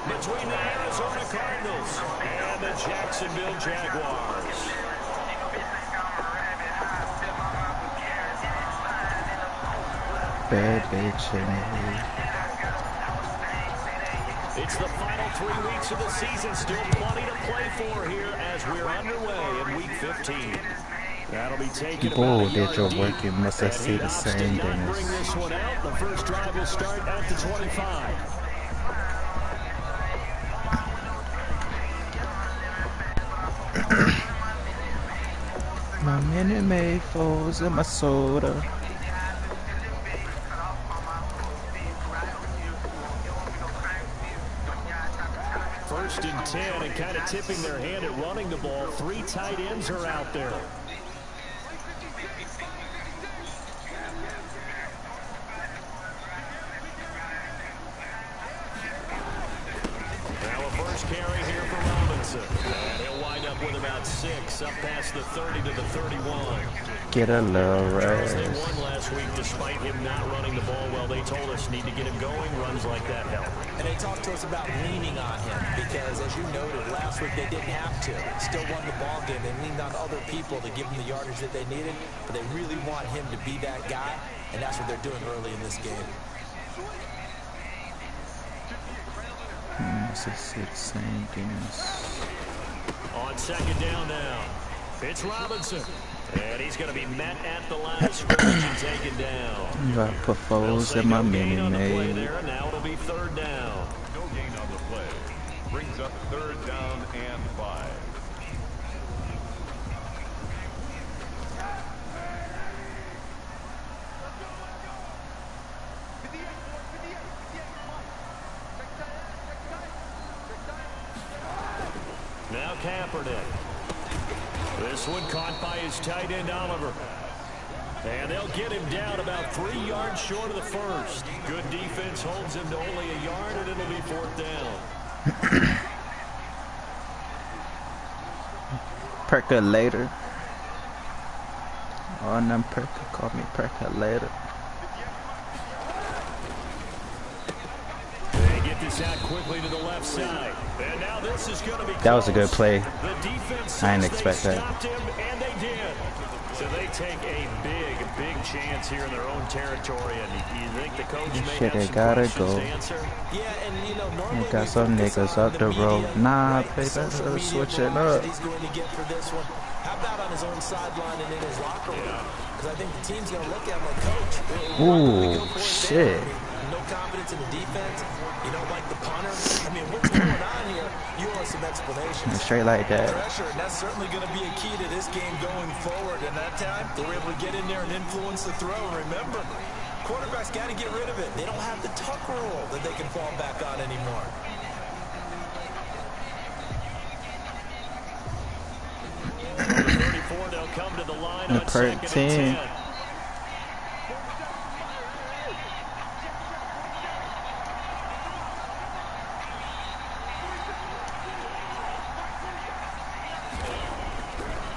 between the Arizona Cardinals and the Jacksonville Jaguars. Bad bitch. It's the final 3 weeks of the season. Still plenty to play for here as we're underway in Week 15. That'll be taken about a yard did your deep. work. You must have seen the same Not things. bring this one out. The first drive will start at the 25. My Minute Maid falls in my soda. First and 10, and kind of tipping their hand at running the ball. 3 tight ends are out there. Now a first carry here for Robinson. And he'll wind up with about 6, up past the 30 to the 31. Get a little Charles, they rest. won last week despite him not running the ball well. They told us need to get him going. Runs like that help. And they talked to us about leaning on him because, as you noted, last week they didn't have to. Still won the ball game. They leaned on other people to give them the yardage that they needed, but they really want him to be that guy, and that's what they're doing early in this game. It's the same things. On second down now, it's Robinson. And he's going to be met at the line of scrimmage and taken down. You gotta put foes in my Minute Maid. Now it'll be third down. No gain on the play. Brings up third down and 5. Now Kaepernick. This one caught by his tight end, Oliver. And they'll get him down about 3 yards short of the first. Good defense holds him to only a yard, and it'll be fourth down. Percolator. Oh, and them call me percolator. They get this out quickly to the left side. And now this is going to be That was a good play. The defense I didn't says expect they that. stopped him, and they did. So they take a big chance here in their own territory. And you think the coach may Shit, have they some gotta questions go. to answer? Yeah, and you know, normally They got some niggas up the road. Nah, baby, let's switch it up. He's going to get for this one. How about on his own sideline and in his locker room? Because I think the team's going to look at him like, coach. Ooh, shit. No confidence in the defense. You don't like the punter. I mean, what's going on here? You want some explanation. Straight like that. Pressure, and that's certainly going to be a key to this game going forward. And that time, they were able to get in there and influence the throw. Remember, quarterbacks got to get rid of it. They don't have the tuck rule that they can fall back on anymore. Number 34, they'll come to the line on second and 10.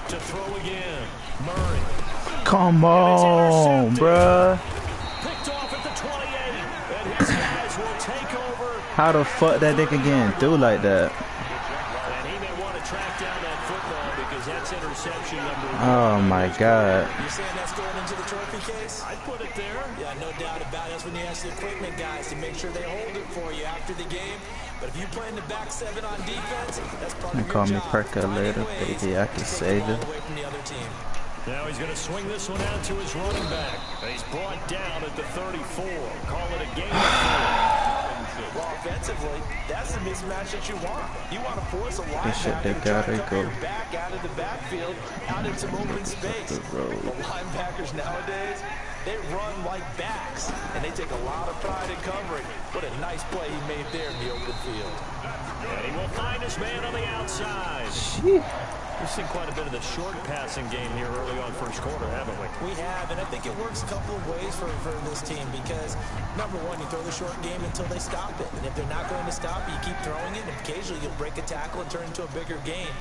To throw again, Murray. Come on, bruh. Picked off at the 28, and his guys will take over. How the fuck that nigga getting through like that? And he may want to track down that football because that's interception number 1. Oh my god. You're saying that's going into the trophy case? I'd put it there. Yeah, no doubt about it. That's when you ask the equipment guys to make sure they hold it for you after the game. But if you play in the back 7 on defense, that's part They of your call me job. percolator, Finding ways baby. I can to take save the it. ball away from the other team. Now he's going to swing this one out to his running back. He's brought down at the 34. Call it a gain of 4. Well, offensively, that's the mismatch that you want. You want to force a This shit, they linebacker to try gotta to cut go. your back out of the backfield, out into open space. the road. The linebackers nowadays, they run like backs, and they take a lot of pride in covering. What a nice play he made there in the open field. And he will find his man on the outside. Shit. We've seen quite a bit of the short passing game here early on first quarter, haven't we? We have, and I think it works a couple of ways for this team because, number one, you throw the short game until they stop it. And if they're not going to stop it, you keep throwing it, and occasionally you'll break a tackle and turn into a bigger gain.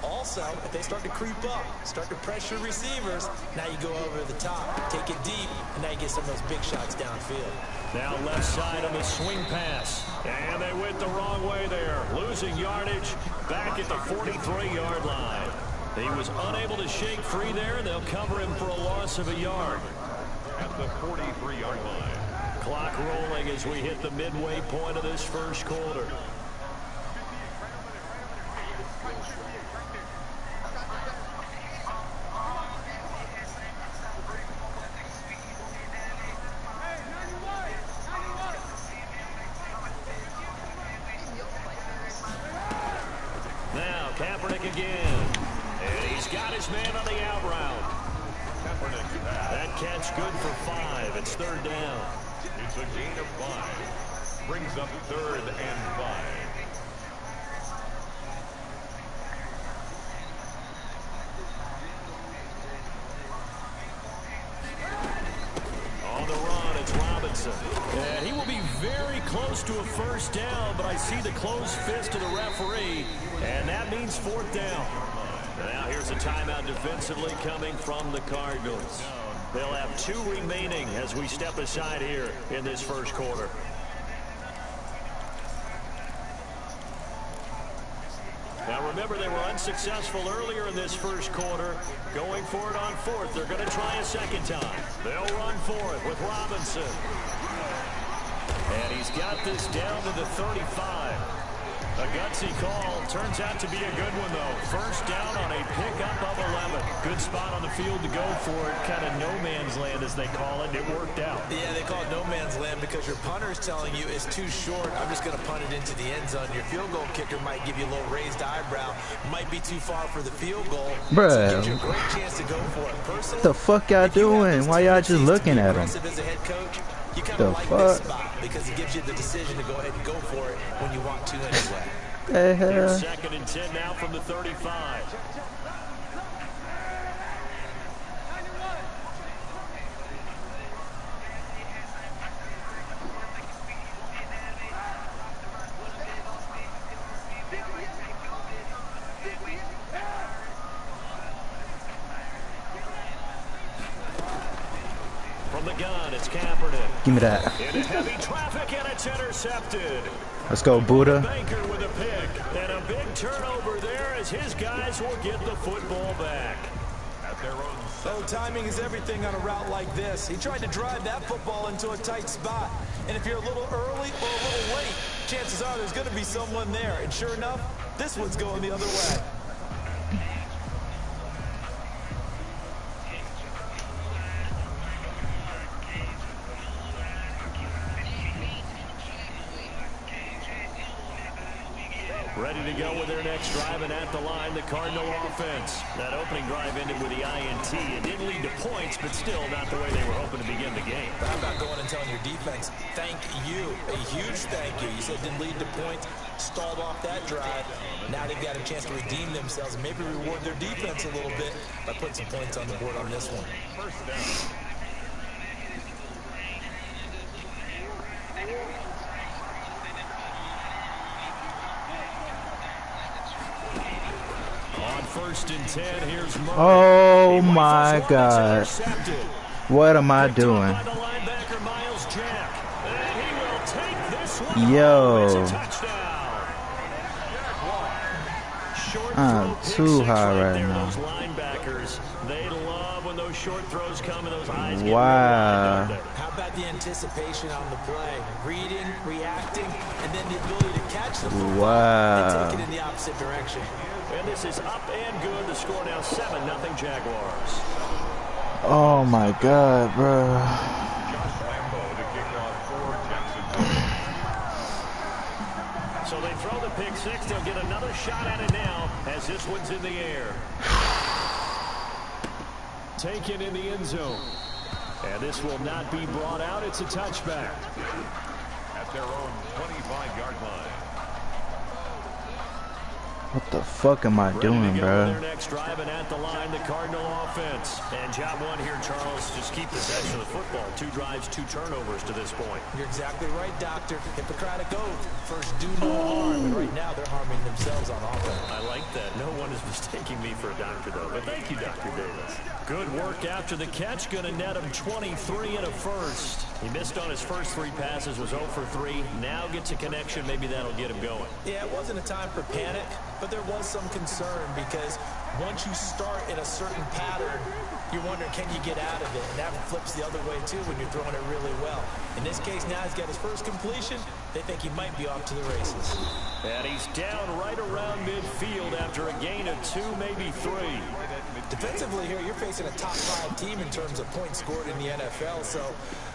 Also, if they start to creep up, start to pressure receivers, now you go over the top, take it deep, and now you get some of those big shots downfield. Now left side on the swing pass. And they went the wrong way away there, losing yardage back at the 43-yard line. He was unable to shake free there, and they'll cover him for a loss of a yard. At the 43-yard line. Clock rolling as we hit the midway point of this first quarter. Again, and he's got his man on the out route. That catch good for 5. It's 3rd down. It's a gain of 5. Brings up 3rd and 5. On the run, it's Robinson. And he will be very close to a first down, but I see the closed fist of the referee, and that means 4th down. Now here's a timeout defensively coming from the Cardinals. They'll have 2 remaining as we step aside here in this first quarter. Now remember, they were unsuccessful earlier in this first quarter. Going for it on 4th. They're going to try a second time. They'll run for it with Robinson. And he's got this down to the 35. A gutsy call. Turns out to be a good one, though. First down on a pickup of 11. Good spot on the field to go for it. Kind of no man's land, as they call it. It worked out. Yeah, they call it no man's land because your punter is telling you it's too short. I'm just going to punt it into the end zone. Your field goal kicker might give you a little raised eyebrow. Might be too far for the field goal. Bruh. So it gives you a great chance to go for it. Personally, What the fuck y'all doing? Why y'all just looking at him? As a head coach, you kind of like this spot because it gives you the decision to go ahead and go for it when you want to anyway. The hell? Here's 2nd and 10 now from the 35. From the gun, it's Kaepernick. Give me that. Into heavy traffic, and it's intercepted. Let's go, Buddha. Baker with a pick, and a big turnover there as his guys will get the football back. At their own Oh, timing is everything on a route like this. He tried to drive that football into a tight spot. And if you're a little early or a little late, chances are there's going to be someone there. And sure enough, this one's going the other way. Ready to go with their next drive, and at the line, the Cardinal offense. That opening drive ended with the INT. It didn't lead to points, but still not the way they were hoping to begin the game. How about going and telling your defense, thank you, a huge thank you. You said it didn't lead to points, stalled off that drive. Now they've got a chance to redeem themselves and maybe reward their defense a little bit by putting some points on the board on this one. first down. On 1st and 10, here's Murray. Oh my God. What am I doing? Yo. I'm too high right now. They love when those short throws come and those eyes get wow. How about the anticipation on the play? Reading, reacting, and then the ability to catch the football and take it in the opposite direction. And this is up and good. The score now 7-0 Jaguars. Oh my God, bro. So they throw the pick six. They'll get another shot at it now as this one's in the air. Taken in the end zone. And this will not be brought out. It's a touchback. At their own 25-yard line. What the fuck am I doing, bro? Their next drive, and at the line, the Cardinal offense. And job one here, Charles, just keep possession of the football. 2 drives, 2 turnovers to this point. You're exactly right, Doctor. Hippocratic oath. First, do no harm. And right now, they're harming themselves on offense. I like that. No one is mistaking me for a doctor, though. But thank you, Dr. Davis. Good work after the catch. Going to net him 23 and a first. He missed on his first 3 passes, was 0 for 3. Now gets a connection. Maybe that'll get him going. Yeah, it wasn't a time for panic, but there was some concern because once you start in a certain pattern, you're wondering, can you get out of it? And that flips the other way, too, when you're throwing it really well. In this case, now he's got his first completion. They think he might be off to the races. And he's down right around midfield after a gain of 2, maybe 3. Defensively here, you're facing a top-5 team in terms of points scored in the NFL. So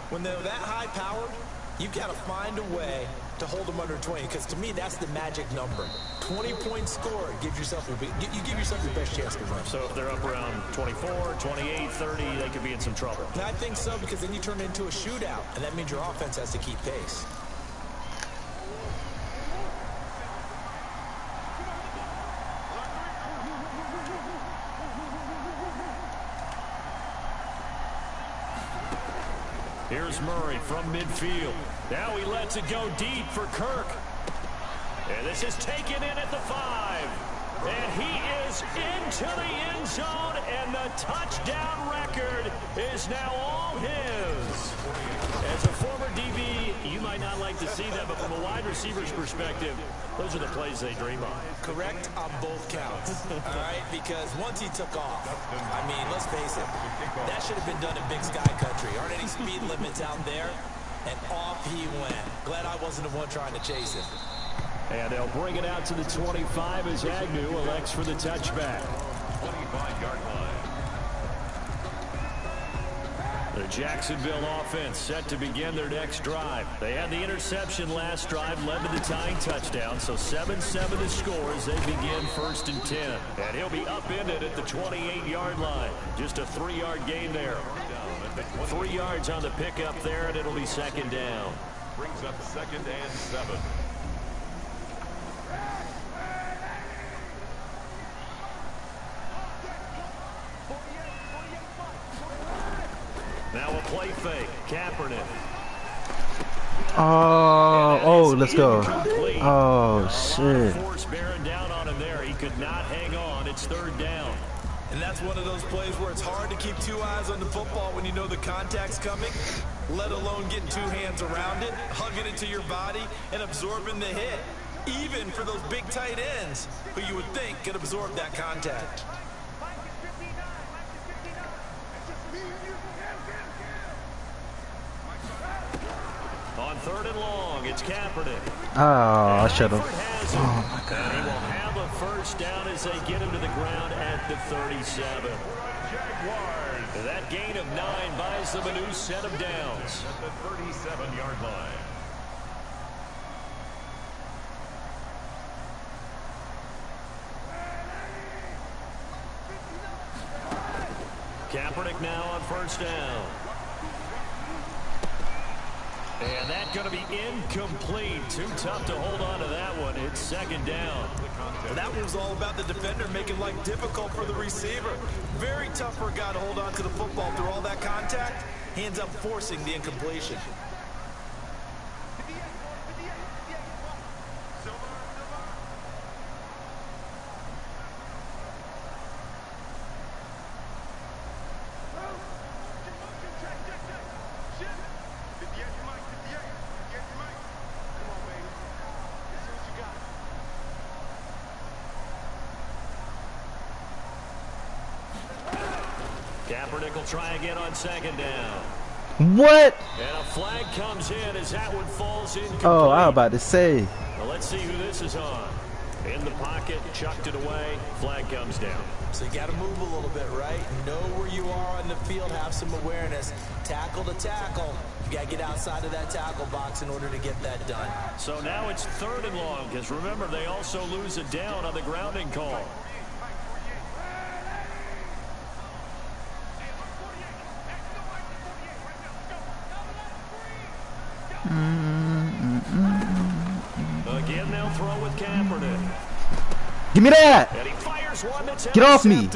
when they're that high-powered, you've got to find a way to hold them under 20, because to me, that's the magic number. 20 points scored gives yourself you give yourself your best chance to win. So if they're up around 24, 28, 30, they could be in some trouble. And I think so, because then you turn it into a shootout, and that means your offense has to keep pace. Here's Murray from midfield. Now he lets it go deep for Kirk. And this is taken in at the 5. And he is into the end zone, and the touchdown record is now all his. As a former DB, you might not like to see that, but from a wide receiver's perspective, those are the plays they dream of. Correct on both counts, all right? Because once he took off, I mean, let's face it, that should have been done in Big Sky Country. Aren't any speed limits out there? And off he went. Glad I wasn't the one trying to chase him. And they'll bring it out to the 25 as Agnew elects for the touchback. 25-yard line. The Jacksonville offense set to begin their next drive. They had the interception last drive, led to the tying touchdown, so 7-7 the score as they begin 1st and 10. And he'll be upended at the 28-yard line. Just a 3-yard gain there. 3 yards on the pickup there, and it'll be 2nd down. Brings up 2nd and 7. Now a play fake. Kaepernick. Oh, let's go. Oh, shit. Force bearing down on him there. He could not hang on. It's 3rd down. And that's one of those plays where it's hard to keep 2 eyes on the football when you know the contact's coming, let alone getting 2 hands around it, hugging it to your body, and absorbing the hit. Even for those big tight ends who you would think could absorb that contact. On 3rd and long, it's Kaepernick. Oh, I should have. Oh, my God. And he will have a 1st down as they get him to the ground at the 37. Jaguars. That gain of 9 buys them a new set of downs. At the 37-yard line. Kaepernick now on 1st down. And that's going to be incomplete. Too tough to hold on to that one. It's 2nd down. Well, that one was all about the defender making life difficult for the receiver. Very tough for a guy to hold on to the football through all that contact. He ends up forcing the incompletion. Kaepernick will try again on 2nd down. What? And a flag comes in as that one falls incomplete. Oh, I was about to say. Well, let's see who this is on. In the pocket, chucked it away, flag comes down. So you got to move a little bit, right? Know where you are on the field, have some awareness. Tackle to tackle. You got to get outside of that tackle box in order to get that done. So now it's 3rd and long, because remember, they also lose a down on the grounding call. Again, they'll throw with Kaepernick. Give me that. And he fires one that's Get off me.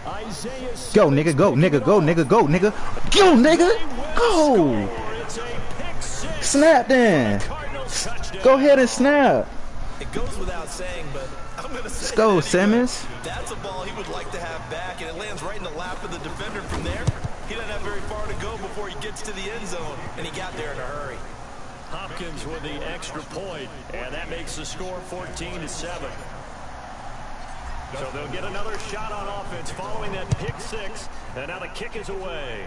Isaiah Go, nigga. Go, nigga. Go, nigga. Go, nigga. Go, nigga. Go. It's a pick 6. Snap then. Go ahead and snap. It goes without saying, but I'm going to say Let's go, that Simmons. that's a ball he would like to have back, and it lands right in the lap of the defender from there. He doesn't have very far to go before he gets to the end zone, and he got there in a hurry. Hopkins with the extra point, and that makes the score 14-7. So they'll get another shot on offense following that pick six, and now the kick is away.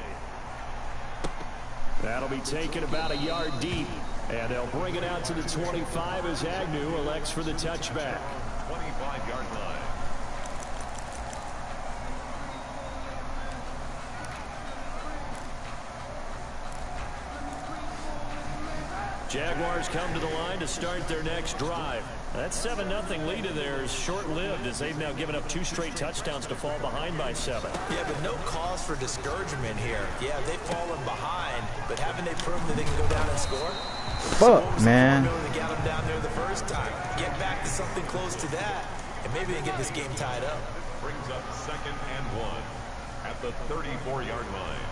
That'll be taken about a yard deep, and they'll bring it out to the 25 as Agnew elects for the touchback. 25-yard line. Jaguars come to the line to start their next drive. That 7-0 lead of theirs is short-lived as they've now given up 2 straight touchdowns to fall behind by 7. Yeah, but no cause for discouragement here. Yeah, they've fallen behind, but haven't they proven that they can go down and score? Fuck, man. They got them down there the first time. Get back to something close to that, and maybe they get this game tied up. Brings up 2nd and 1 at the 34-yard line.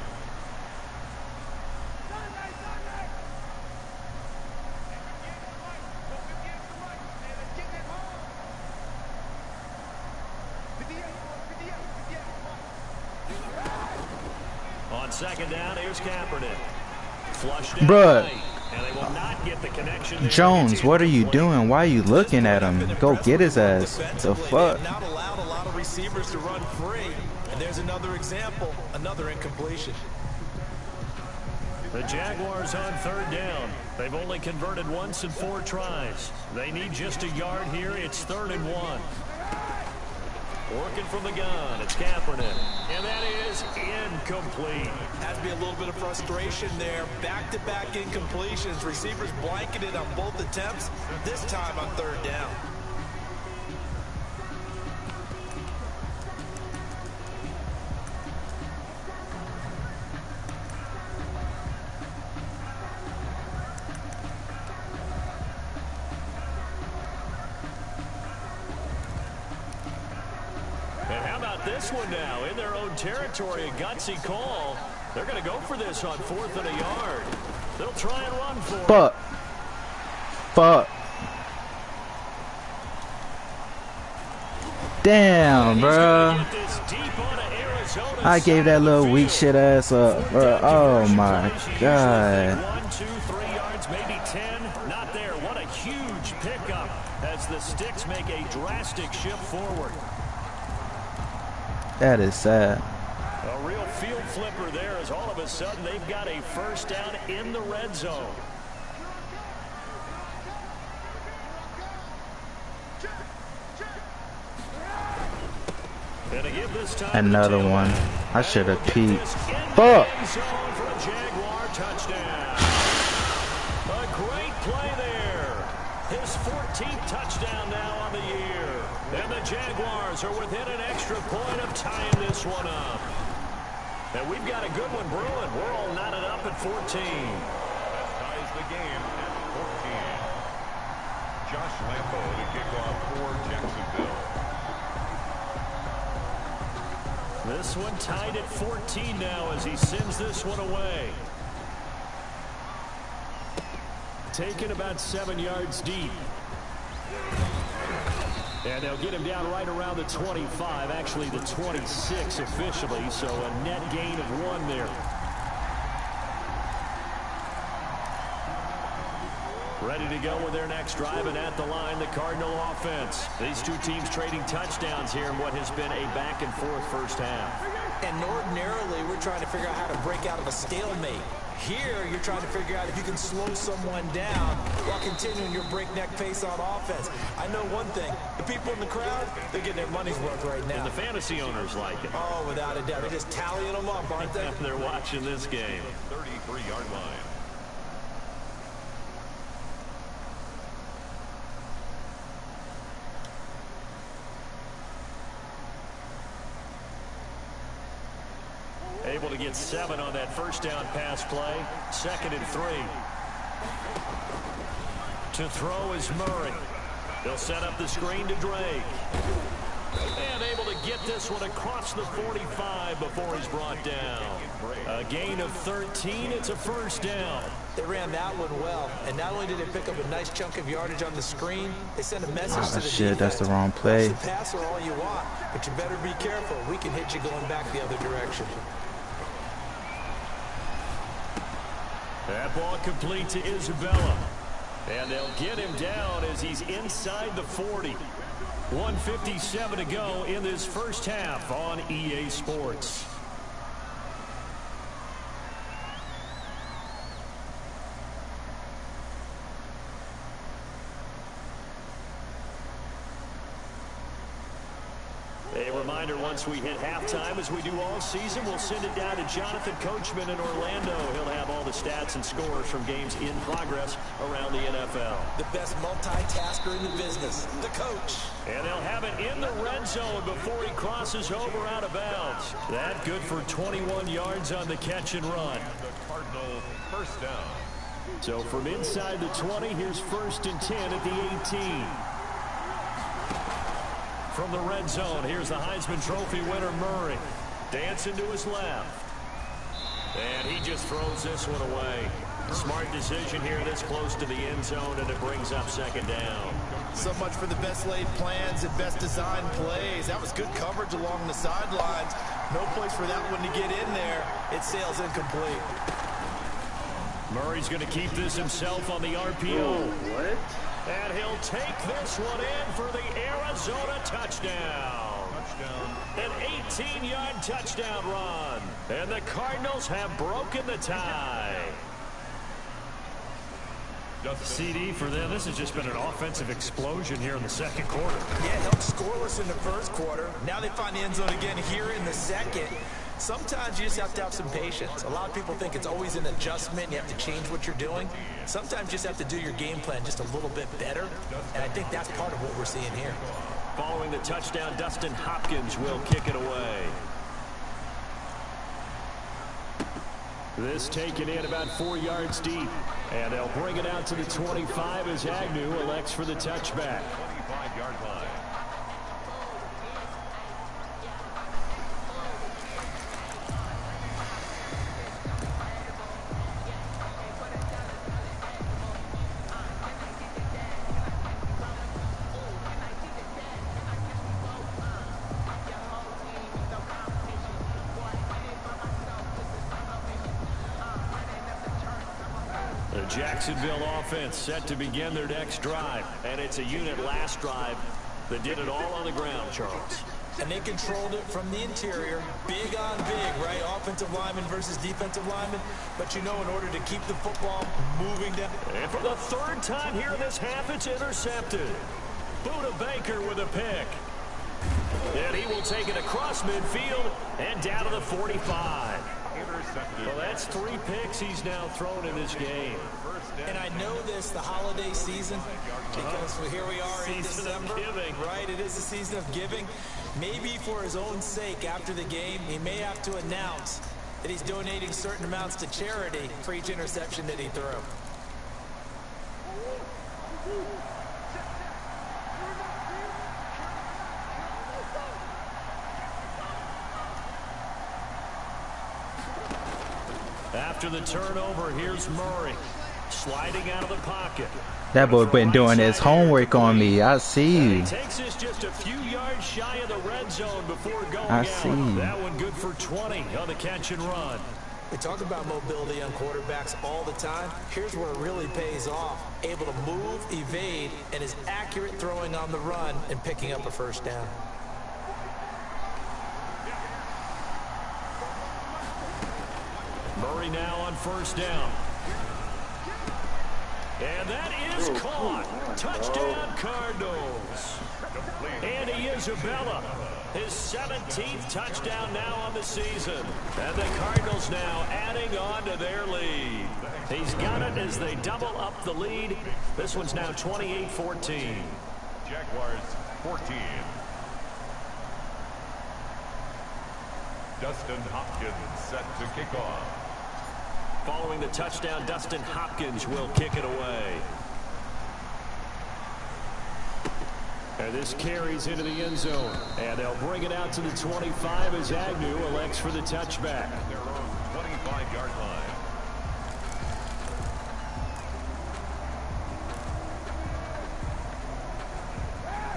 On 2nd down, here's Kaepernick. Flushed down Bruh. right, and they will not get the connection there. Jones, what are you doing? Why are you looking at him? Go get his ass. The fuck? They've not allowed a lot of receivers to run free, and there's another example, another incompletion. The Jaguars on 3rd down. They've only converted once in 4 tries. They need just a yard here. It's 3rd and 1. Working from the gun, it's Kaepernick. And that is incomplete. Has to be a little bit of frustration there. Back-to-back incompletions. Receivers blanketed on both attempts, this time on 3rd down. This one now in their own territory, a gutsy call. They're going to go for this on 4th and a yard. They'll try and run for it. Fuck. Damn, bro. I gave that little weak shit ass up, bro. Oh my god. 1, 2, 3 yards, maybe 10. Not there. What a huge pickup as the Sticks make a drastic shift forward. That is sad. A real field flipper there as all of a sudden they've got a 1st down in the red zone. And to give this time another one. I should have peeked. Fuck. For a Jaguar touchdown. A great play there. His 14th touchdown now on the year. And the Jaguars are within an extra point of tying this one up. And we've got a good one brewing. We're all knotted up at 14. That ties the game at 14. Josh Lambo to kick off for Jacksonville. This one tied at 14 now as he sends this one away. Taken about 7 yards deep. And they'll get him down right around the 25, actually the 26 officially, so a net gain of 1 there. Ready to go with their next drive, and at the line, the Cardinal offense. These 2 teams trading touchdowns here in what has been a back-and-forth first half. And ordinarily, we're trying to figure out how to break out of a stalemate. Here, you're trying to figure out if you can slow someone down while continuing your breakneck pace on offense. I know one thing. The people in the crowd, they're getting their money's worth right now. And the fantasy owners like it. Oh, without a doubt. They're just tallying them up, aren't they? They're watching this game. 33-yard line. Able to get 7 on that 1st down pass play. 2nd and 3. To throw is Murray. They'll set up the screen to Drake. And able to get this one across the 45 before he's brought down. A gain of 13. It's a 1st down. They ran that one well. And not only did they pick up a nice chunk of yardage on the screen, they sent a message to the shit, defense. that's the wrong play. Rush the passer all you want, but you better be careful. We can hit you going back the other direction. That ball complete to Isabella. And they'll get him down as he's inside the 40. 1:57 to go in this first half on EA Sports. A reminder, once we hit halftime, as we do all season, we'll send it down to Jonathan Coachman in Orlando. He'll have all the stats and scores from games in progress around the NFL. The best multitasker in the business, the coach. And they'll have it in the red zone before he crosses over out of bounds. That good for 21 yards on the catch and run. The Cardinal first down. So from inside the 20, here's 1st and 10 at the 18. From the red zone, here's the Heisman Trophy winner, Murray. Dancing to his left. And he just throws this one away. Smart decision here this close to the end zone, and it brings up 2nd down. So much for the best laid plans and best designed plays. That was good coverage along the sidelines. No place for that one to get in there. It sails incomplete. Murray's going to keep this himself on the RPO. What? And he'll take this one in for the Arizona touchdown. An 18-yard touchdown run. And the Cardinals have broken the tie. CD for them. This has just been an offensive explosion here in the 2nd quarter. Yeah, held scoreless in the 1st quarter. Now they find the end zone again here in the 2nd. Sometimes you just have to have some patience. A lot of people think it's always an adjustment. You have to change what you're doing. Sometimes you just have to do your game plan just a little bit better. And I think that's part of what we're seeing here. Following the touchdown, Dustin Hopkins will kick it away. This taken in about 4 yards deep. And they'll bring it out to the 25 as Agnew elects for the touchback. 25-yard line. Jacksonville offense set to begin their next drive. And it's a unit last drive that did it all on the ground, Charles. And they controlled it from the interior. Big on big, right? Offensive lineman versus defensive lineman. But you know, in order to keep the football moving down. And for the 3rd time here in this half, it's intercepted. Buda Baker with a pick. And he will take it across midfield and down to the 45. Well, that's 3 picks he's now thrown in this game. And I know this, the holiday season, because here we are in December, right? It is the season of giving. Maybe for his own sake, after the game, he may have to announce that he's donating certain amounts to charity for each interception that he threw. After the turnover, here's Murray sliding out of the pocket. That boy been doing his homework on me. I see. He takes us just a few yards shy of the red zone before going I out. see. That one good for 20 on the catch and run. We talk about mobility on quarterbacks all the time. Here's where it really pays off. Able to move, evade, and is accurate throwing on the run and picking up a 1st down. Murray now on 1st down. And that is caught. Touchdown, Cardinals. Andy Isabella, his 17th touchdown now on the season. And the Cardinals now adding on to their lead. He's got it as they double up the lead. This one's now 28-14. Jaguars 14. Dustin Hopkins set to kick off. Following the touchdown, Dustin Hopkins will kick it away. And this carries into the end zone. And they'll bring it out to the 25 as Agnew elects for the touchback. Their own 25-yard line.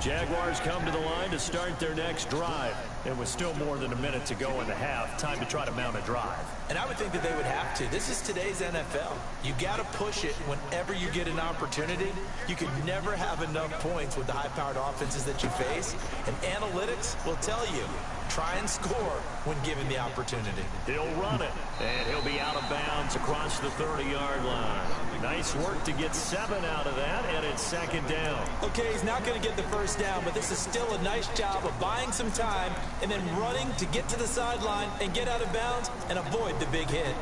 Jaguars come to the line to start their next drive. And with still more than a minute to go in the half, time to try to mount a drive. And I would think that they would have to. This is today's NFL. You got to push it whenever you get an opportunity. You can never have enough points with the high-powered offenses that you face. And analytics will tell you, try and score when given the opportunity. He'll run it, and he'll be out of bounds across the 30-yard line. Nice work to get 7 out of that, and it's second down. Okay, he's not going to get the first down, but this is still a nice job of buying some time and then running to get to the sideline and get out of bounds and avoid the big hit.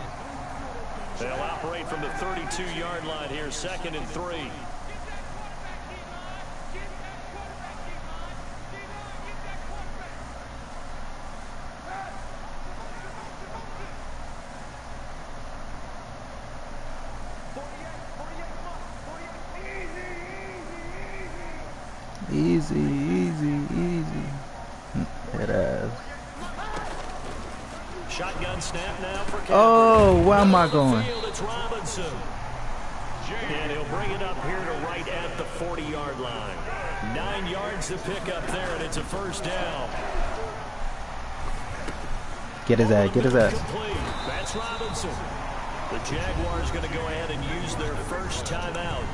They'll operate from the 32-yard line here, second and 3. Easy, easy, easy. Head ass. Shotgun snap now for Kaepernick. Oh, where am I going? It's Robinson. And he'll bring it up here to right at the 40-yard line. 9 yards to pick up there, and it's a first down. Get his ass, get his ass. That's Robinson. The Jaguars going to go ahead and use their first timeout,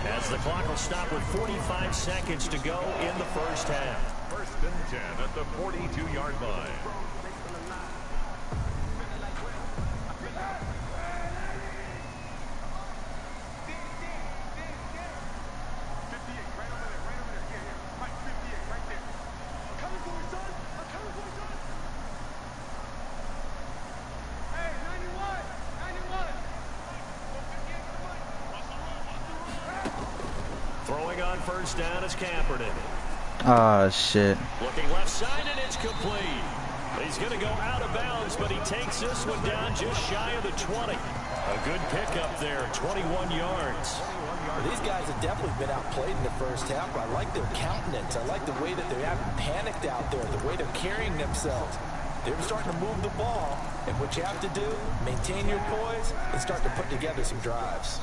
as the clock will stop with 45 seconds to go in the first half. First and 10 at the 42-yard line. Throwing on first down is Kaepernick. Ah, shit. Looking left side, and it's complete. He's going to go out of bounds, but he takes this one down just shy of the 20. A good pickup there, 21 yards. These guys have definitely been outplayed in the first half, but I like their countenance. I like the way that they haven't panicked out there, the way they're carrying themselves. They're starting to move the ball, and what you have to do, maintain your poise and start to put together some drives.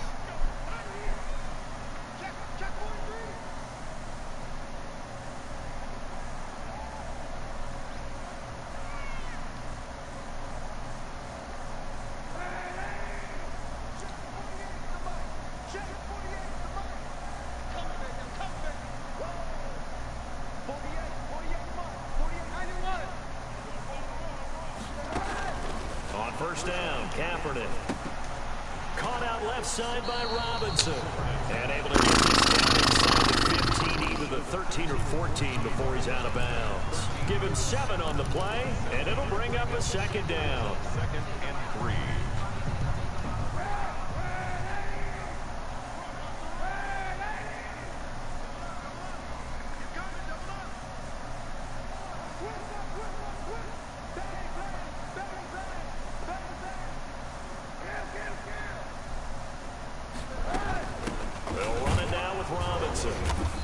First down, Kaepernick. Caught out left side by Robinson. And able to get this down inside the 15, either the 13 or 14 before he's out of bounds. Give him 7 on the play, and it'll bring up a second down. Second and 3.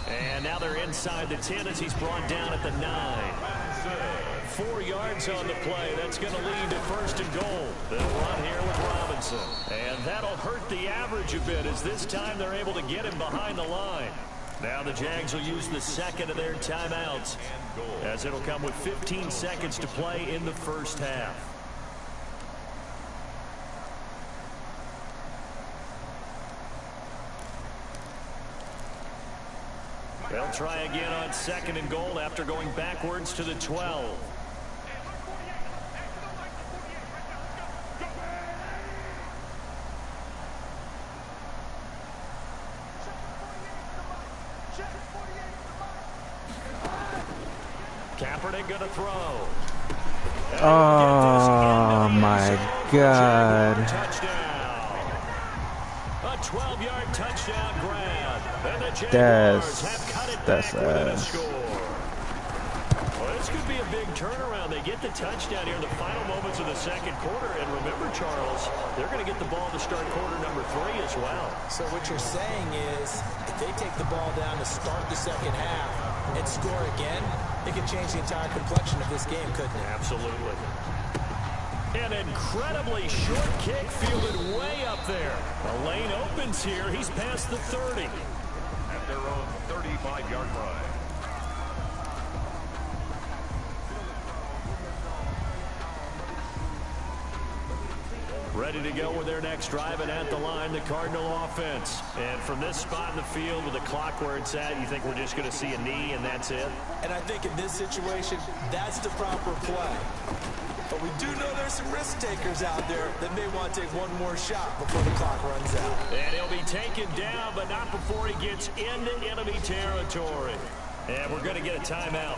And now they're inside the 10 as he's brought down at the 9. 4 yards on the play. That's going to lead to first and goal. They'll run here with Robinson. And that'll hurt the average a bit, as this time they're able to get him behind the line. Now the Jags will use the second of their timeouts, as it'll come with 15 seconds to play in the first half. They'll try again on second and goal after going backwards to the 12. Kaepernick going to throw. Oh, my God. A 12-yard touchdown grab. And the That's Jaguars have cut it that's back with a score. Well, this could be a big turnaround. They get the touchdown here in the final moments of the second quarter. And remember, Charles, they're going to get the ball to start quarter number 3 as well. So what you're saying is, if they take the ball down to start the second half and score again, it could change the entire complexion of this game, couldn't it? Absolutely. An incredibly short kick fielded way up there. The lane opens here. He's past the 30. At their own 35-yard line. Ready to go with their next drive, and at the line, the Cardinal offense. And from this spot in the field with the clock where it's at, you think we're just going to see a knee and that's it? And I think in this situation, that's the proper play. But we do know there's some risk takers out there that may want to take one more shot before the clock runs out. And he'll be taken down, but not before he gets into enemy territory. And we're going to get a timeout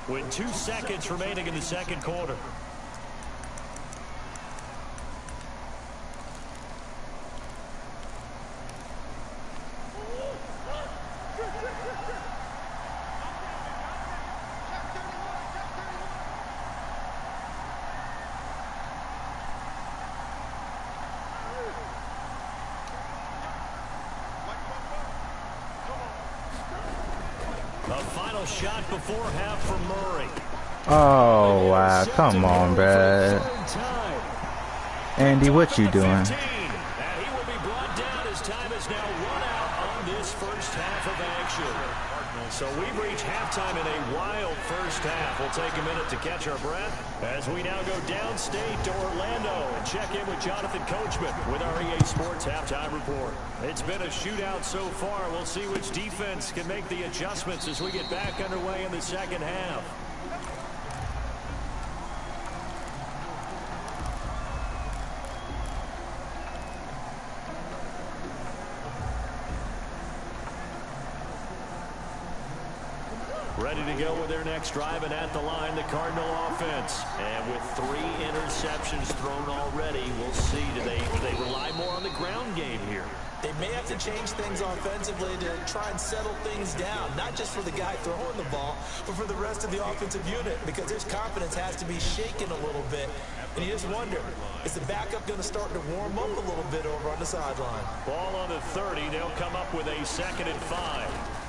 with 2 seconds remaining in the second quarter. A final shot before half from Murray. Oh, wow. Come on, Brad. Andy, what you doing? And he will be brought down as time is now run out on this first half of action. So we've reached halftime in a wild first half. We'll take a minute to catch our breath as we now go downstate to Orlando and check in with Jonathan Coachman with our EA Sports Halftime Report. It's been a shootout so far. We'll see which defense can make the adjustments as we get back underway in the second half. Ready to go with their next drive, and at the line, the Cardinal offense. And with 3 interceptions thrown already, we'll see. Do they rely more on the ground game here? They may have to change things offensively to try and settle things down, not just for the guy throwing the ball, but for the rest of the offensive unit, because his confidence has to be shaken a little bit. And you just wonder, is the backup going to start to warm up a little bit over on the sideline? Ball on the 30. They'll come up with a 2nd and 5.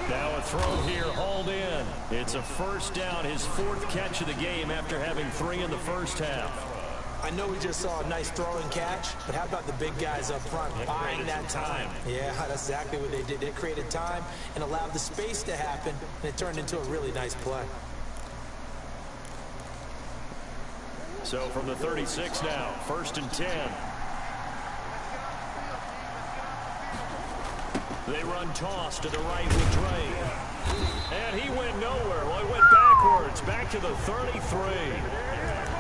Now a throw here, hauled in. It's a first down, his 4th catch of the game after having 3 in the first half. I know we just saw a nice throw and catch, but how about the big guys up front buying that time? Yeah, that's exactly what they did. They created time and allowed the space to happen, and it turned into a really nice play. So from the 36 now, 1st and 10. They run toss to the right with Drake. And he went nowhere. Well, he went backwards, back to the 33.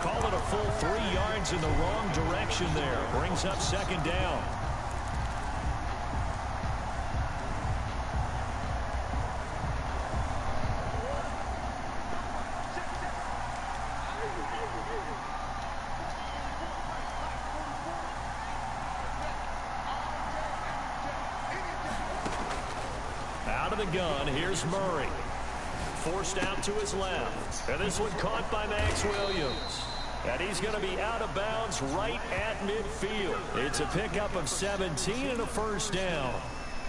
Call it a full 3 yards in the wrong direction there. Brings up 2nd down. Out of the gun, here's Murray. Forced out to his left. And this one caught by Max Williams. And he's going to be out of bounds right at midfield. It's a pickup of 17 and a first down.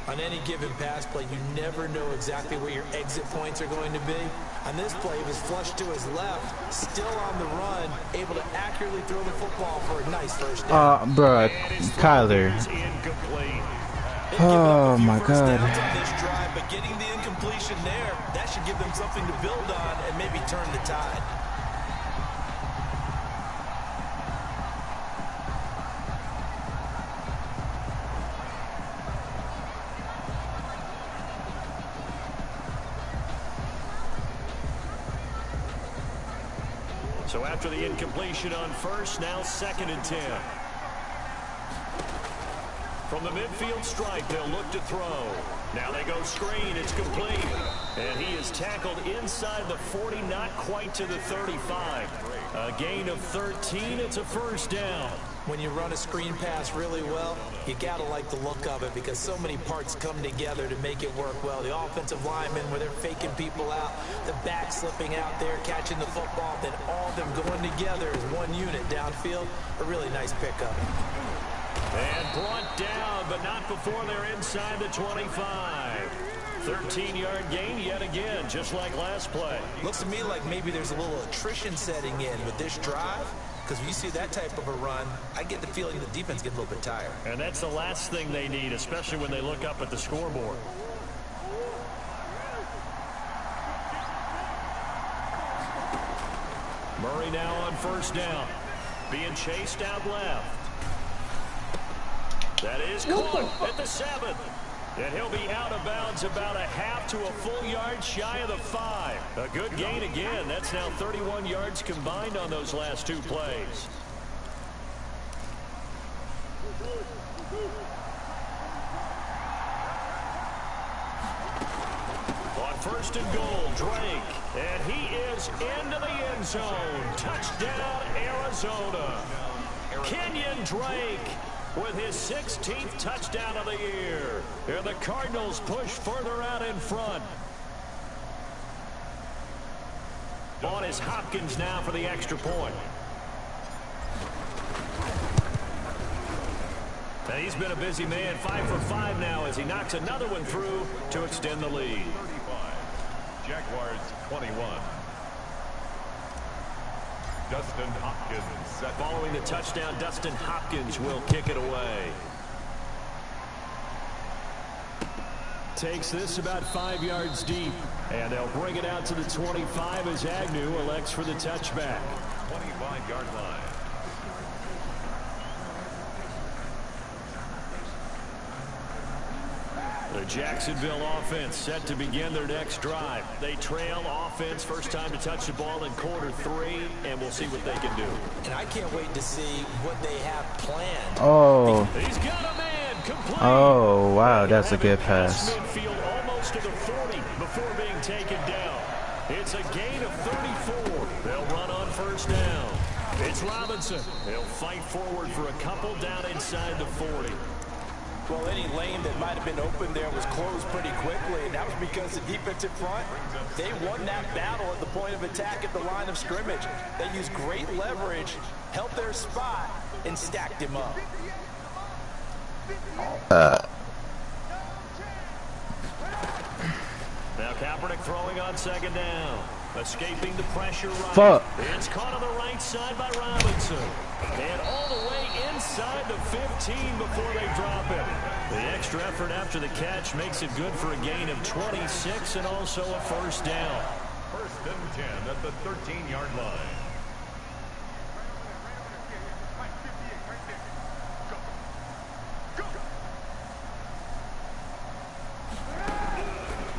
On any given pass play, you never know exactly where your exit points are going to be. On this play, he was flushed to his left, still on the run, able to accurately throw the football for a nice first down. Bruh, Kyler. Oh, my God. This drive, but getting the incompletion there, that should give them something to build on and maybe turn the tide. So after the incompletion on first, now 2nd and 10. From the midfield stripe, they'll look to throw. Now they go screen. It's complete. And he is tackled inside the 40, not quite to the 35. A gain of 13. It's a first down. When you run a screen pass really well, you got to like the look of it because so many parts come together to make it work well. The offensive linemen, where they're faking people out, the back slipping out there, catching the football, then all of them going together as one unit downfield. A really nice pickup. And brought down, but not before they're inside the 25. 13-yard gain yet again, just like last play. Looks to me like maybe there's a little attrition setting in with this drive, because when you see that type of a run, I get the feeling the defense gets a little bit tired. And that's the last thing they need, especially when they look up at the scoreboard. Murray now on first down. Being chased out left. That is caught at the 7. And he'll be out of bounds about a half to a full yard shy of the 5. A good gain again. That's now 31 yards combined on those last 2 plays. On first and goal, Drake. And he is into the end zone. Touchdown, Arizona. Kenyon Drake with his 16th touchdown of the year. And the Cardinals push further out in front. On is Hopkins now for the extra point. And he's been a busy man, 5 for 5 now as he knocks another one through to extend the lead. 35, Jaguars 21. Dustin Hopkins set. Following the touchdown, Dustin Hopkins will kick it away. Takes this about 5 yards deep. And they'll bring it out to the 25 as Agnew elects for the touchback. 25-yard line. The Jacksonville offense set to begin their next drive. They trail offense, first time to touch the ball in quarter 3, and we'll see what they can do. And I can't wait to see what they have planned. Oh. He's got a man complete. Oh, wow, that's a good pass. Midfield almost to the 40 before being taken down. It's a gain of 34. They'll run on first down. It's Robinson. He'll fight forward for a couple down inside the 40. Well, any lane that might have been open there was closed pretty quickly, and that was because the defensive front, they won that battle at the point of attack at the line of scrimmage. They used great leverage, held their spot, and stacked him up. Now Kaepernick throwing on second down. Escaping the pressure right. Fuck. It's caught on the right side by Robinson. And all the way inside the 15 before they drop it. The extra effort after the catch makes it good for a gain of 26 and also a first down. First and 10 at the 13-yard line.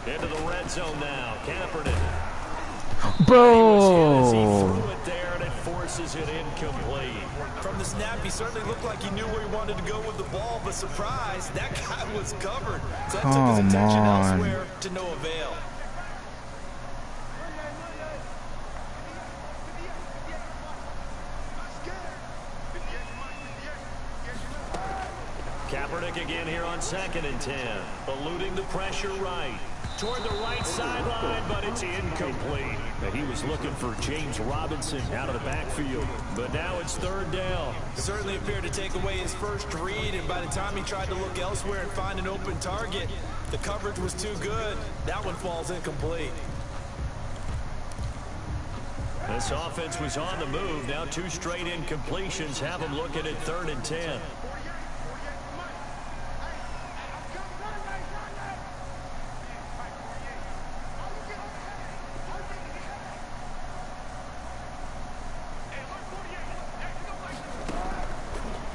Into the red zone now. Kaepernick. Bro. He threw it there and it forces it incomplete. From the snap, he certainly looked like he knew where he wanted to go with the ball, but surprise, that guy was covered. So that took his attention elsewhere to no avail. Kaepernick again here on second and 10. Eluding the pressure right. Toward the right sideline, but it's incomplete. And he was looking for James Robinson out of the backfield. But now it's third down. Certainly appeared to take away his first read, and by the time he tried to look elsewhere and find an open target, the coverage was too good. That one falls incomplete. This offense was on the move. Now 2 straight incompletions have them looking at third and 10.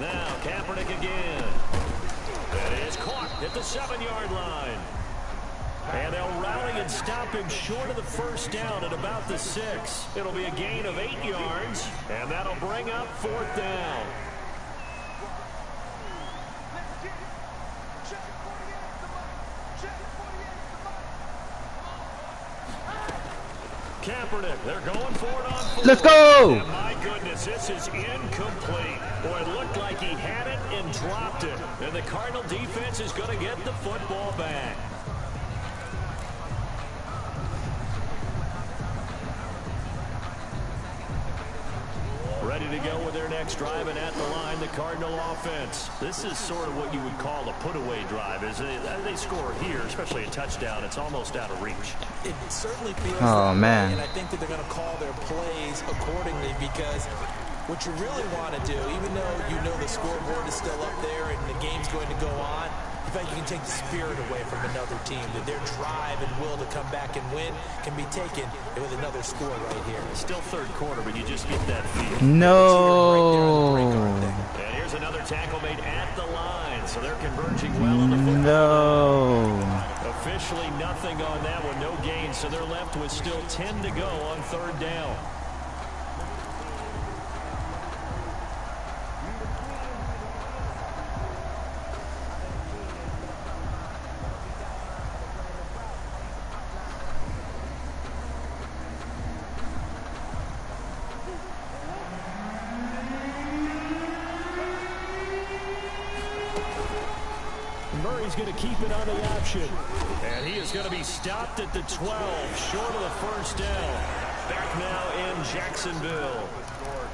Now, Kaepernick again. That is caught at the 7-yard line. And they'll rally and stop him short of the first down at about the 6. It'll be a gain of 8 yards, and that'll bring up fourth down. Kaepernick, they're going for it on 4. Let's go! And my goodness, this is incomplete. Boy, it looked like he had it and dropped it. And the Cardinal defense is going to get the football back. Ready to go with their next drive, and at the line, the Cardinal offense. This is sort of what you would call a put-away drive. As they score here, especially a touchdown, it's almost out of reach. It certainly feels Oh, that man. way, and I think that they're going to call their plays accordingly, because what you really want to do, even though you know the scoreboard is still up there and the game's going to go on, In fact, you can take the spirit away from another team, that their drive and will to come back and win can be taken with another score right here. Still third quarter, but you just get that feel. No. And here's another tackle made at the line, so they're converging well on the football. No. Officially nothing on that one, no gain, so they're left with still 10 to go on third down. Murray's going to keep it on the option. And he is going to be stopped at the 12, short of the first down. Back now in Jacksonville,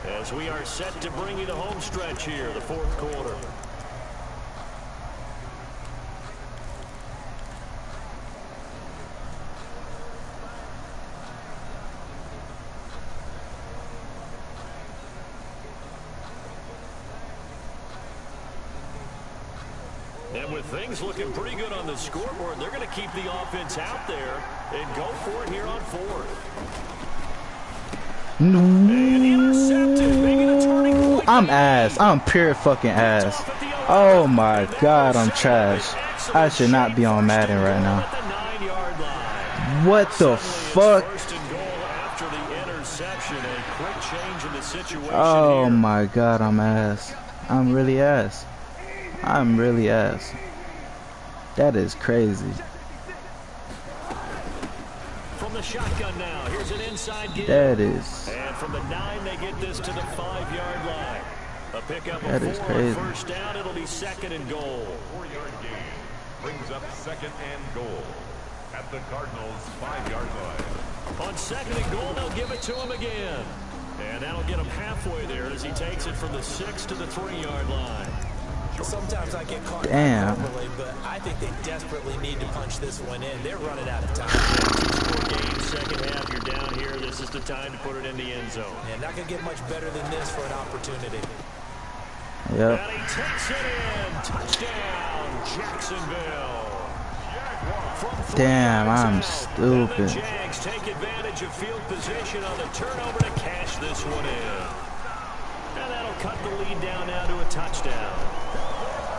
as we are set to bring you the home stretch here, the fourth quarter. And with things looking pretty good on the scoreboard, they're going to keep the offense out there and go for it here on fourth. And intercepted, making a turning point. I'm ass. I'm pure fucking ass. Oh my god, I'm trash. I should not be on Madden right now. What the fuck? Oh my god, I'm ass. I'm really ass. I'm really ass. That is crazy. From the shotgun now, here's an inside give. That is. And from the 9, they get this to the 5-yard line. A pickup That of is 4 crazy. on first down. It'll be second and goal. 4-yard gain brings up second and goal at the Cardinals' 5-yard line. On second and goal, they'll give it to him again. And that'll get him halfway there as he takes it from the 6 to the 3-yard line. Sometimes I get caught overly, but I think they desperately need to punch this one in. They're running out of time. Two-score game, second half, you're down here. This is the time to put it in the end zone. And not going to get much better than this for an opportunity. Yep. And he takes it in. Touchdown, Jacksonville. Damn, I'm stupid. And the Jags take advantage of field position on the turnover to cash this one in. And that'll cut the lead down now to a touchdown.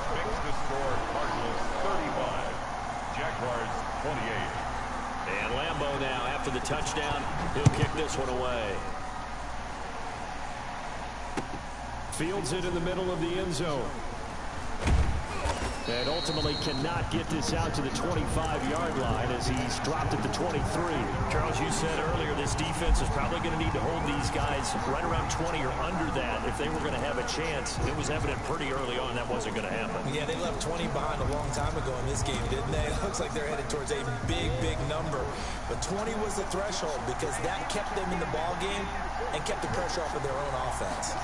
Makes the score Cardinals 35, Jaguars 28. And Lambeau now, after the touchdown, he'll kick this one away. Fields it in the middle of the end zone. And ultimately cannot get this out to the 25-yard line as he's dropped at the 23. Charles, you said earlier this defense is probably going to need to hold these guys right around 20 or under that if they were going to have a chance. It was evident pretty early on that wasn't going to happen. Yeah, they left 20 behind a long time ago in this game, didn't they? It looks like they're headed towards a big, big number. But 20 was the threshold because that kept them in the ball game and kept the pressure off of their own offense.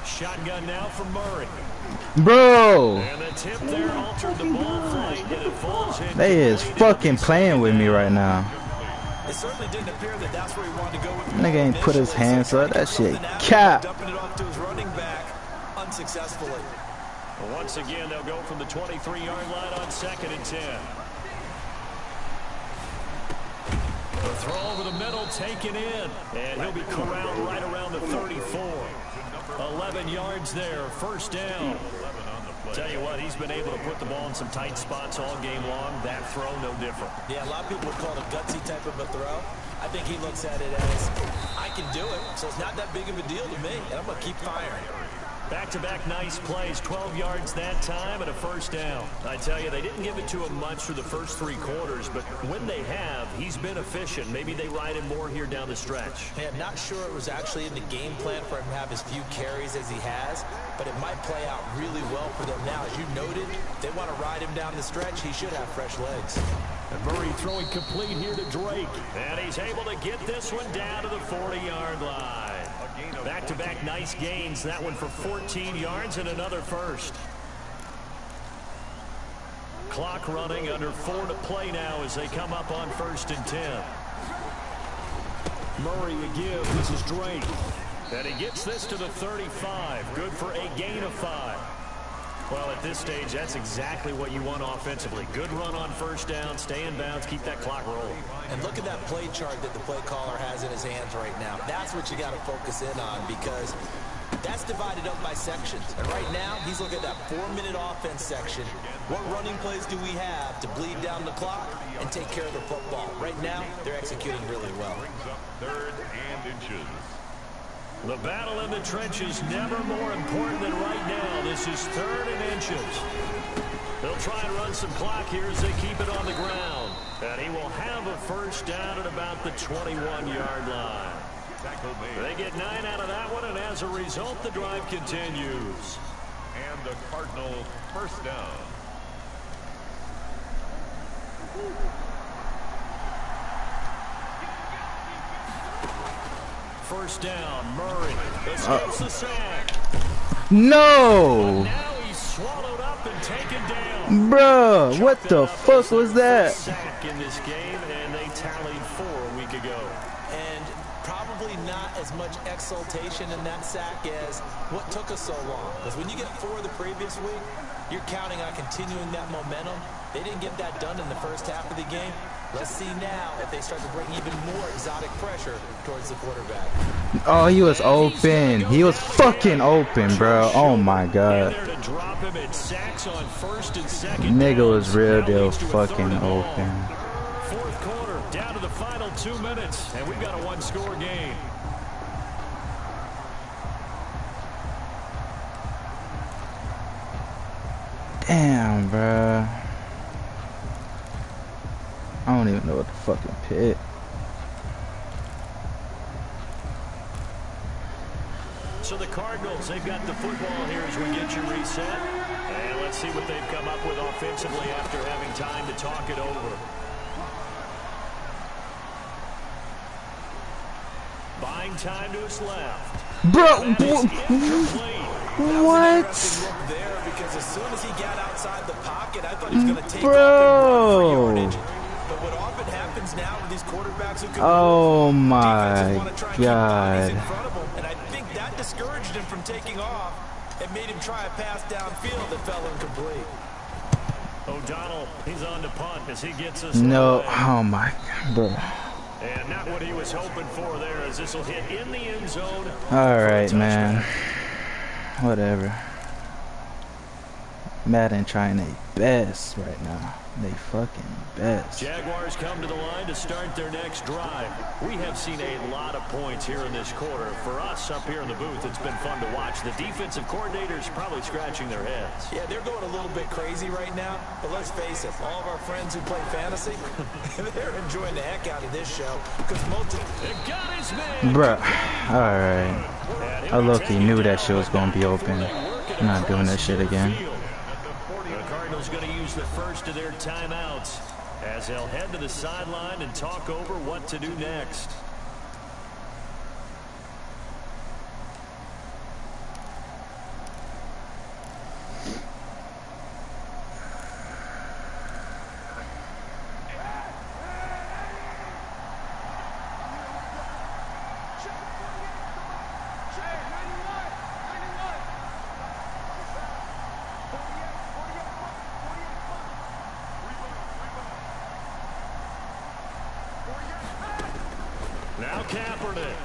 Shotgun now from Murray. Bro, And the tip there altered the ball flight, and it falls in. they is fucking playing with me right now. It certainly didn't appear that that's where he wanted to go with the Nigga ain't put his hands up. That shit cap. Dumping it off to his running back unsuccessfully. Once again, they'll go from the 23-yard line on second and 10. The throw over the middle, taken in, and he'll be corralled right around the 34. 11 yards there, first down. Tell you what, he's been able to put the ball in some tight spots all game long. That throw, no different. Yeah, a lot of people would call it a gutsy type of a throw. I think he looks at it as, I can do it, so it's not that big of a deal to me, and I'm going to keep firing. Back-to-back nice plays, 12 yards that time and a first down. I tell you, they didn't give it to him much through the first 3 quarters, but when they have, he's been efficient. Maybe they ride him more here down the stretch. Yeah, I'm not sure it was actually in the game plan for him to have as few carries as he has, but it might play out really well for them now. As you noted, they want to ride him down the stretch. He should have fresh legs. And Murray throwing complete here to Drake. And he's able to get this one down to the 40-yard line. Back-to-back nice gains. That one for 14 yards and another first. Clock running, under 4 to play now as they come up on 1st and 10. Murray a give. This is Drake. And he gets this to the 35. Good for a gain of 5. Well, at this stage, that's exactly what you want offensively. Good run on first down, stay in bounds, keep that clock rolling. And look at that play chart that the play caller has in his hands right now. That's what you got to focus in on, because that's divided up by sections. And right now, he's looking at that 4-minute offense section. What running plays do we have to bleed down the clock and take care of the football? Right now, they're executing really well. Brings up 3rd and inches. The battle in the trenches never more important than right now. This is 3rd and inches. They'll try and run some clock here as they keep it on the ground. And he will have a first down at about the 21-yard line. They get 9 out of that one, and as a result, the drive continues. And the Cardinals first down. First down, Murray escapes the sack. No! Now he's swallowed up and taken down. Bruh, what the fuck was that? Sack in this game, and they tallied 4 a week ago. And probably not as much exultation in that sack as what took us so long. Because when you get 4 the previous week, you're counting on continuing that momentum. They didn't get that done in the first half of the game. Let's see now if they start to bring even more exotic pressure towards the quarterback. Oh, he was open. He was fucking open, bro. Oh my god. Nigga was real deal fucking open. 4th quarter, down to the final 2 minutes, and we've got a 1-score game. Damn, bro. I don't even know what to fucking pick. So the Cardinals, they've got the football here as we get you reset. And let's see what they've come up with offensively after having time to talk it over. Buying time to his left. Bro, what? There, because as soon as he got outside the pocket, I thought he was going to take Bro. off and run for yardage. But what often happens now with these quarterbacks who can Oh my god. god. And I think that discouraged him from taking off and made him try a pass downfield that fell incomplete. O'Donnell, he's on to punt as he gets us. No, away. oh my god, bro. And not what he was hoping for there, as this will hit in the end zone. Alright, man. Whatever. Madden trying their best right now. They fucking best. Jaguars come to the line to start their next drive. We have seen a lot of points here in this quarter. For us up here in the booth, it's been fun to watch. The defensive coordinators probably scratching their heads. Yeah, they're going a little bit crazy right now. But let's face it, all of our friends who play fantasy, they're enjoying the heck out of this show. Because most of got his man. Bruh. Alright. I low-key knew that shit was gonna be open. I'm not doing that shit again. The Cardinals going to use the first of their timeouts as they'll head to the sideline and talk over what to do next. Now Kaepernick.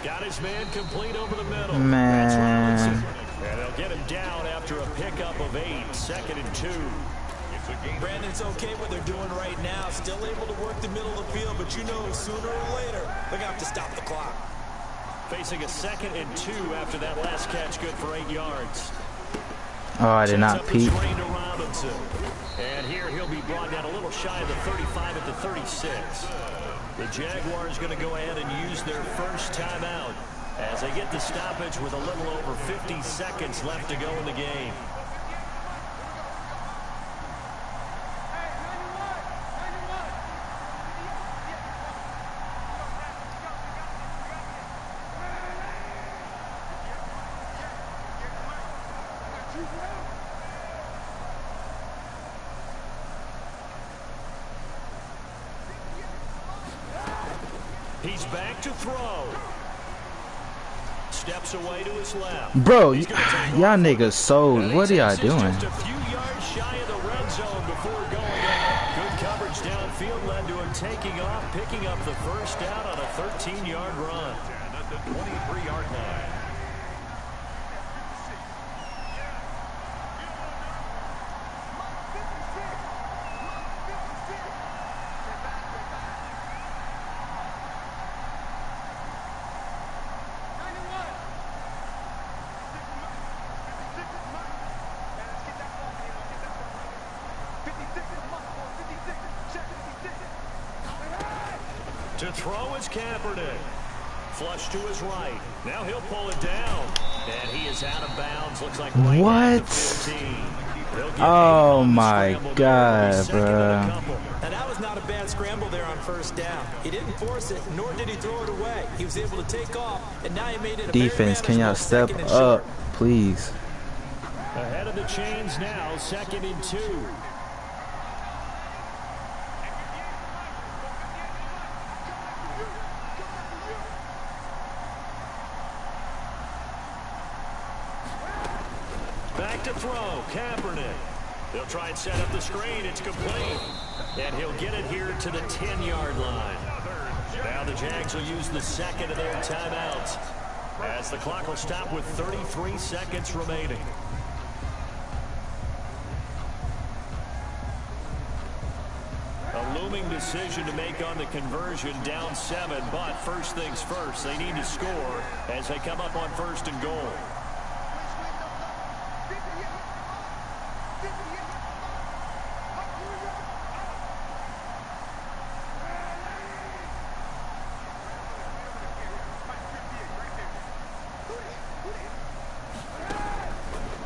Got his man complete over the middle. Man. And they'll get him down after a pickup of 8, 2nd and 2. Brandon, it's okay what they're doing right now. Still able to work the middle of the field, but you know sooner or later they're going to have to stop the clock. Facing a 2nd and 2 after that last catch, good for 8 yards. Oh, I did not peek. And here he'll be brought down a little shy of the 35 at the 36. The Jaguars going to go ahead and use their first timeout as they get the stoppage with a little over 50 seconds left to go in the game. He's back to throw. steps away to his left. Bro, y'all niggas sold. What are y'all doing? Just a few yards shy of the red zone before going in. Good coverage downfield led to him taking off, picking up the first down on a 13-yard run. And at the 23-yard line. To throw is Kaepernick. Flush to his right. Now he'll pull it down. And he is out of bounds. Looks like right what? at the 15. Oh my God, bro. And that was not a bad scramble there on first down. He didn't force it, nor did he throw it away. He was able to take off, and now he made it a defense, can y'all step up, please? Ahead of the chains now, 2nd and 2. Back to throw, Kaepernick. They'll try and set up the screen. It's complete. And he'll get it here to the 10-yard line. Now the Jags will use the second of their timeouts, as the clock will stop with 33 seconds remaining. A looming decision to make on the conversion, down 7, but first things first, they need to score as they come up on 1st and goal.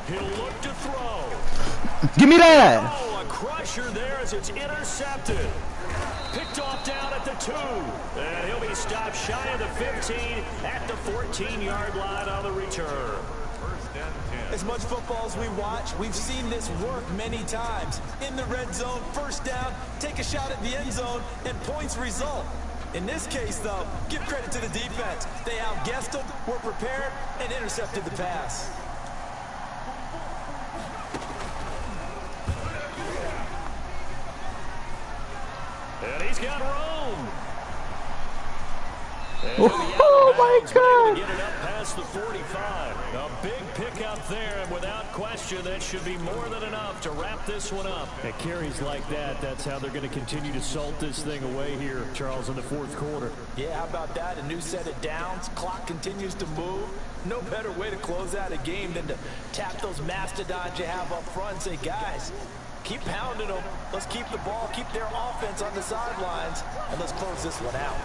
He'll look to throw. Give me that. Oh, a crusher there as it's intercepted. Picked off down at the 2. And he'll be stopped shy of the 15 at the 14-yard line on the return. 1st and 10. As much football as we watch, we've seen this work many times. In the red zone, first down, take a shot at the end zone, and points result. In this case, though, give credit to the defense. They outguessed them, were prepared, and intercepted the pass. And he's got room. Oh my God. Get it up past the 45. A big pickup there, and without question, that should be more than enough to wrap this one up. At carries like that, that's how they're going to continue to salt this thing away here, Charles, in the 4th quarter. Yeah, how about that? A new set of downs. Clock continues to move. No better way to close out a game than to tap those mastodons you have up front and say, guys, keep pounding them. Let's keep the ball, keep their offense on the sidelines, and let's close this one out.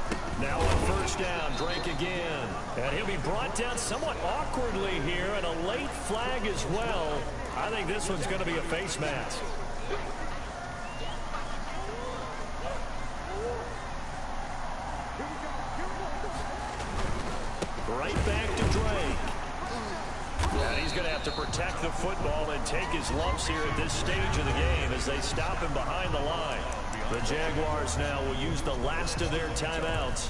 Now on 1st down, Drake again. And he'll be brought down somewhat awkwardly here, and a late flag as well. I think this one's going to be a face mask. Right back to Drake. And he's going to have to protect the football and take his lumps here at this stage of the game as they stop him behind the line. The Jaguars now will use the last of their timeouts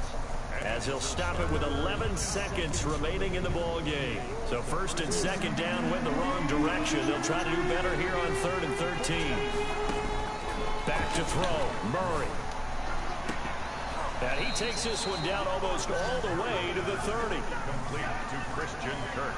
as they'll stop it with 11 seconds remaining in the ball game. So 1st and 2nd down went the wrong direction. They'll try to do better here on 3rd and 13. Back to throw, Murray. And he takes this one down almost all the way to the 30. Complete to Christian Kirk.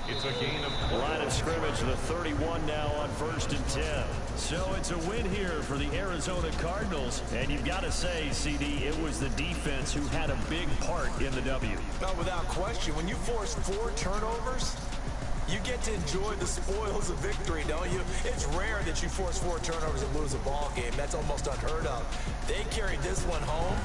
It's a gain of Line of scrimmage, the 31 now on 1st and 10. So it's a win here for the Arizona Cardinals. And you've got to say, CD, it was the defense who had a big part in the W. No, without question. When you force 4 turnovers, you get to enjoy the spoils of victory, don't you? It's rare that you force 4 turnovers and lose a ball game. That's almost unheard of. They carried this one home,